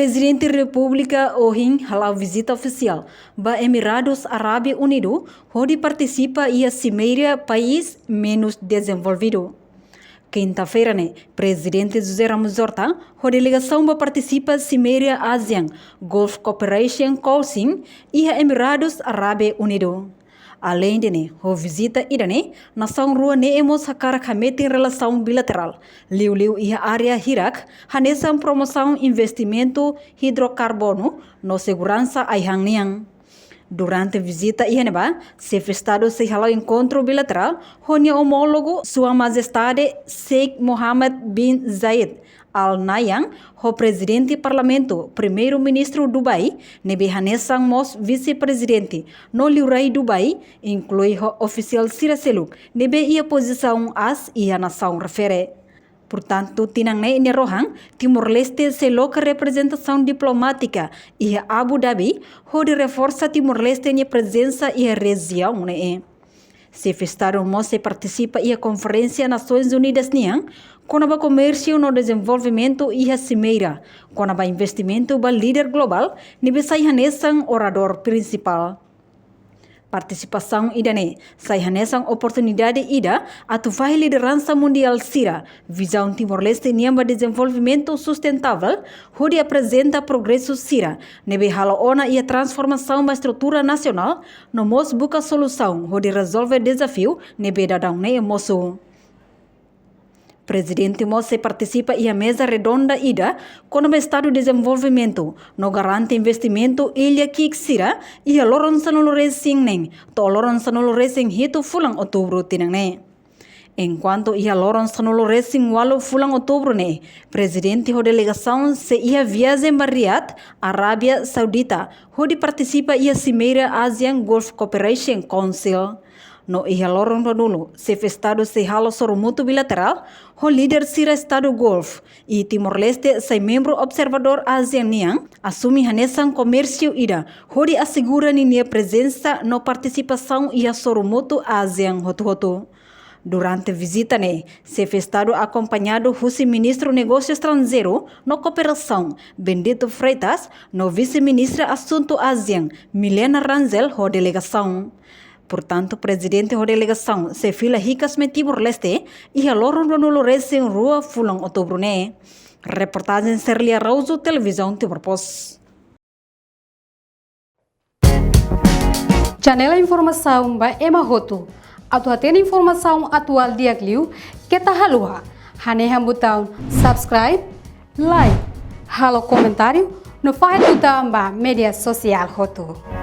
Presidente da República Ohin halau visita oficial ba Emirados Árabes Unidos, onde participa e a cimeira país menos desenvolvido. Quinta-feira, Presidente José Ramos Horta, a delegação ba participa cimeira ASEAN Gulf Cooperation Council e a Emirados Árabes Unidos. Além de a visita ida nação rua emos hakara kamete relação bilateral, liu e a área Irak, hanesan promoção investimento hidrocarbono no segurança aihang niang. Durante a visita INBA, chefe Estado se halau encontro bilateral com o homólogo Sua Majestade Sheikh Mohammed bin Zayed Al Nahyan, o presidente do parlamento, primeiro-ministro Dubai, nebe hanesang mos vice-presidente no liurai Dubai, inclui o oficial Sira Seluk, nebe ia posição as e a nação refere. Portanto, tinang ini rohang, Timor-Leste se loca representação diplomática e Abu Dhabi, onde reforça Timor-Leste em presença e a região. Chefe Estado Mosse participa e a Conferência Nações Unidas niang, com o comércio no desenvolvimento e a cimeira, com o investimento ba líder global, nebe sai hanesang orador principal. Participação idane, sai hanesang oportunidade ida atuvai liderança mundial sira, visão Timor-Leste niamba desenvolvimento sustentável, onde apresenta progresso sira, nebe hala ona e a transformação da estrutura nacional, no mos busca solução, onde resolve desafio, nebe dadang moço. Presidente Mosse participa e a mesa redonda ida com o Estado de Desenvolvimento, no garante investimento ilha Kiksira e a loron sanolo racing neng, to loron sanolo racing hito fulang outubro tinang ne. Enquanto ia loron sanolo racing walo fulang outubro ne, presidente da delegação se ia viagem a Riyadh, Arábia Saudita, onde participa e a cimeira ASEAN Gulf Cooperation Council. No ihalorong dulu, chefe Estado se halo soromutu bilateral, o líder sira Estado Gulf e Timor-Leste sai membro observador ASEAN niang, assumi hanesan comércio ida, onde assegura nia presença no participação e a soromutu ASEAN hotu. Durante a visita, chefe Estado acompanhado do ministro Negócio Estrangeiro no Cooperação, Benedito Freitas, no vice-ministra Assunto ASEAN, Milena Ranzel, a delegação. Portanto, presidente da delegação se fila ricas me Timor-Leste e a loron no recém rua fulang outubro ne. Reportagem Serlia Rauso, televisão Timor-Post. Janela informação ba Emahoto. Atu atena informação atual dia kliu kita halua. Hane botão subscribe, like, halo comentário no file botão ba media social hoto.